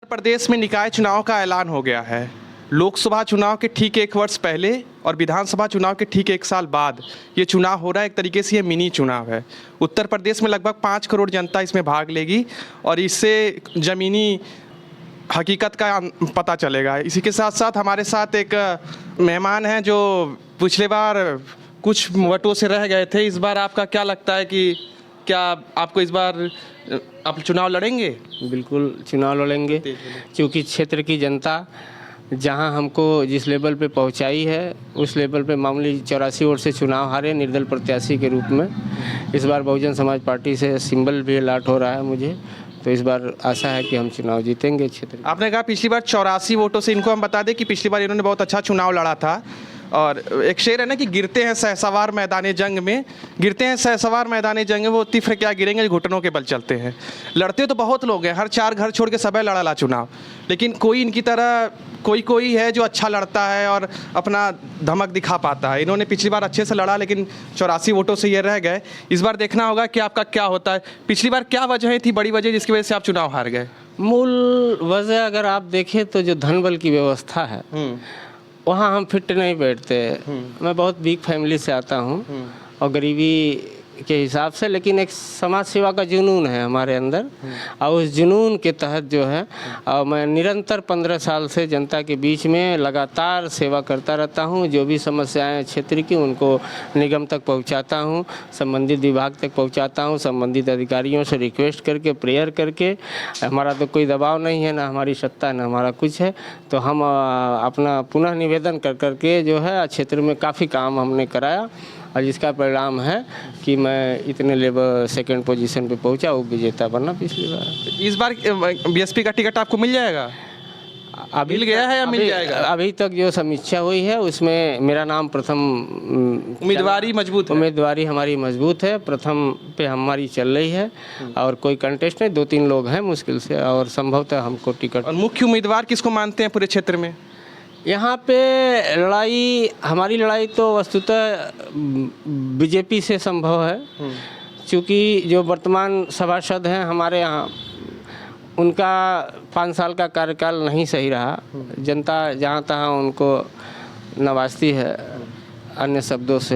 प्रदेश में निकाय चुनाव का ऐलान हो गया है। लोकसभा चुनाव के ठीक 1 वर्ष पहले और विधानसभा चुनाव के ठीक 1 साल बाद ये चुनाव हो रहा है। एक तरीके से ये मिनी चुनाव है। उत्तर प्रदेश में लगभग 5 करोड़ जनता इसमें भाग लेगी और इससे ज़मीनी हकीकत का पता चलेगा। इसी के साथ साथ हमारे साथ एक मेहमान हैं जो पिछले बार कुछ वोटों से रह गए थे। इस बार आपका क्या लगता है कि क्या आपको इस बार आप चुनाव लड़ेंगे? बिल्कुल चुनाव लड़ेंगे, क्योंकि क्षेत्र की जनता जहां हमको जिस लेवल पे पहुंचाई है उस लेवल पे मामूली 84 वोट से चुनाव हारे निर्दल प्रत्याशी के रूप में। इस बार बहुजन समाज पार्टी से सिंबल भी अलॉट हो रहा है मुझे, तो इस बार आशा है कि हम चुनाव जीतेंगे क्षेत्र। आपने कहा पिछली बार 84 वोटों से। इनको हम बता दें कि पिछली बार इन्होंने बहुत अच्छा चुनाव लड़ा था और एक शेर है ना कि गिरते हैं सहसवार मैदान जंग में, गिरते हैं सहसवार मैदान जंग में, वो तिफ्र क्या गिरेंगे जो घुटनों के बल चलते हैं। लड़ते तो बहुत लोग हैं, हर 4 घर छोड़ के सबे लड़ा चुनाव, लेकिन कोई इनकी तरह कोई है जो अच्छा लड़ता है और अपना धमक दिखा पाता है। इन्होंने पिछली बार अच्छे से लड़ा लेकिन 84 वोटों से ये रह गए। इस बार देखना होगा कि आपका क्या होता है। पिछली बार क्या वजह थी, बड़ी वजह जिसकी वजह से आप चुनाव हार गए? मूल वजह अगर आप देखें तो जो धन बल की व्यवस्था है वहाँ हम फिट नहीं बैठते। मैं बहुत वीक फैमिली से आता हूँ और गरीबी के हिसाब से, लेकिन एक समाज सेवा का जुनून है हमारे अंदर और उस जुनून के तहत जो है और मैं निरंतर 15 साल से जनता के बीच में लगातार सेवा करता रहता हूँ। जो भी समस्याएं क्षेत्र की उनको निगम तक पहुँचाता हूँ, संबंधित विभाग तक पहुँचाता हूँ, संबंधित अधिकारियों से रिक्वेस्ट करके प्रेयर करके। हमारा तो कोई दबाव नहीं है, ना हमारी सत्ता ना हमारा कुछ है, तो हम अपना पुनः निवेदन कर करके जो है क्षेत्र में काफ़ी काम हमने कराया और जिसका परिणाम है कि मैं इतने लेवल 2nd पोजीशन पे पहुंचा, वो विजेता बना पिछली बार। इस बार बीएसपी का टिकट आपको मिल जाएगा? अभी मिल गया है या मिल जाएगा? अभी तक जो समीक्षा हुई है उसमें मेरा नाम प्रथम। उम्मीदवारी मजबूत है? उम्मीदवारी हमारी मजबूत है, प्रथम पे हमारी चल रही है और कोई कंटेस्ट नहीं, 2-3 लोग हैं मुश्किल से और संभवतः हमको टिकट। और मुख्य उम्मीदवार किसको मानते हैं पूरे क्षेत्र में? यहाँ पे हमारी लड़ाई तो वस्तुतः बीजेपी से संभव है, क्योंकि जो वर्तमान सभासद हैं हमारे यहाँ उनका 5 साल का कार्यकाल नहीं सही रहा। जनता जहाँ तहाँ उनको नवाजती है अन्य शब्दों से,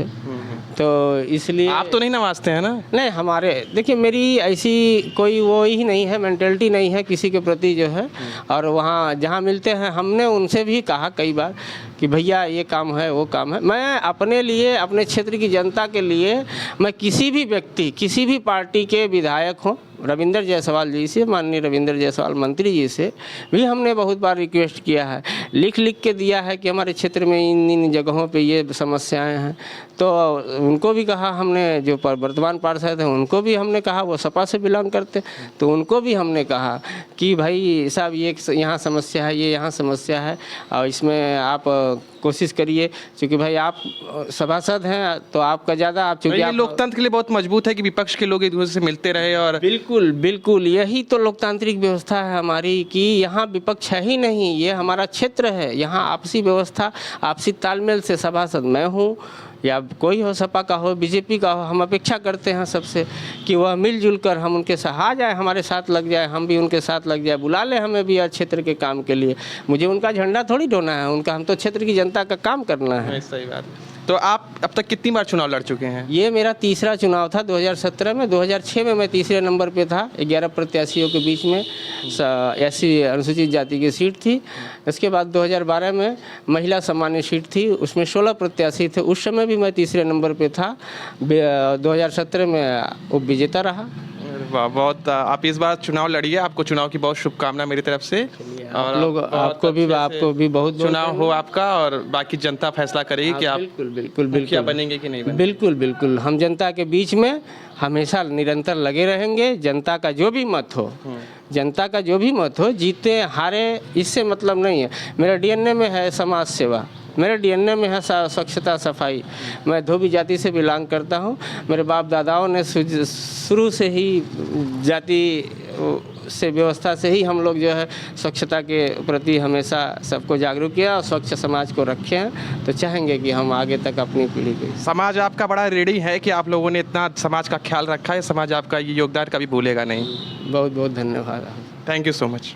तो इसलिए। आप तो नहीं नवाजते हैं ना? नहीं, हमारे देखिए मेरी ऐसी कोई वो ही नहीं है, मेंटलिटी नहीं है किसी के प्रति जो है। और वहाँ जहाँ मिलते हैं हमने उनसे भी कहा कई बार कि भैया ये काम है वो काम है। मैं अपने लिए, अपने क्षेत्र की जनता के लिए मैं किसी भी व्यक्ति, किसी भी पार्टी के विधायक हों, रविंद्र जायसवाल जी से, माननीय रविंद्र जायसवाल मंत्री जी से भी हमने बहुत बार रिक्वेस्ट किया है, लिख के दिया है कि हमारे क्षेत्र में इन जगहों पे ये समस्याएं हैं। तो उनको भी कहा हमने, जो वर्तमान पार्षद हैं उनको भी हमने कहा, वो सपा से बिलोंग करते, तो उनको भी हमने कहा कि भाई साहब ये यहाँ समस्या है, ये यहाँ समस्या है और इसमें आप कोशिश करिए, क्योंकि भाई आप सभासद हैं तो आपका ज़्यादा आप चूँकि आप लोकतंत्र के लिए बहुत मजबूत है कि विपक्ष के लोग एक दूसरे से मिलते रहे। और बिल्कुल यही तो लोकतांत्रिक व्यवस्था है हमारी कि यहाँ विपक्ष है ही नहीं, ये हमारा क्षेत्र है। यहाँ आपसी व्यवस्था, आपसी तालमेल से सभासद मैं हूँ या कोई हो, सपा का हो, बीजेपी का हो, हम अपेक्षा करते हैं सबसे कि वह मिलजुल कर हम उनके साथ आ जाए, हमारे साथ लग जाए, हम भी उनके साथ लग जाए, बुला ले हमें भी क्षेत्र के काम के लिए। मुझे उनका झंडा थोड़ी ढोना है, उनका, हम तो क्षेत्र की जनता का काम करना है। सही बात है। तो आप अब तक कितनी बार चुनाव लड़ चुके हैं? ये मेरा तीसरा चुनाव था 2017 में। 2006 में मैं तीसरे नंबर पे था, 11 प्रत्याशियों के बीच में, SC अनुसूचित जाति की सीट थी। इसके बाद 2012 में महिला सामान्य सीट थी, उसमें 16 प्रत्याशी थे, उस समय भी मैं तीसरे नंबर पे था। 2017 में उप विजेता रहा। बहुत आप इस बार चुनाव लड़िए, आपको चुनाव की बहुत शुभकामना मेरी तरफ से। और लोग आपको भी बहुत चुनाव हो आपका और बाकी जनता फैसला करेगी कि आप बिल्कुल क्या बनेंगे कि नहीं बनेंगे। बिल्कुल हम जनता के बीच में हमेशा निरंतर लगे रहेंगे। जनता का जो भी मत हो, जनता का जो भी मत हो, जीते हारे इससे मतलब नहीं है। मेरा DNA में है समाज सेवा, मेरे DNA में है स्वच्छता सफाई। मैं धोबी जाति से बिलोंग करता हूँ। मेरे बाप दादाओं ने शुरू से ही जाति से व्यवस्था से ही हम लोग जो है स्वच्छता के प्रति हमेशा सबको जागरूक किया और स्वच्छ समाज को रखे हैं। तो चाहेंगे कि हम आगे तक अपनी पीढ़ी को। समाज आपका बड़ा रेडी है कि आप लोगों ने इतना समाज का ख्याल रखा है, समाज आपका ये योगदान कभी भूलेगा नहीं। बहुत बहुत धन्यवाद। Thank you so much.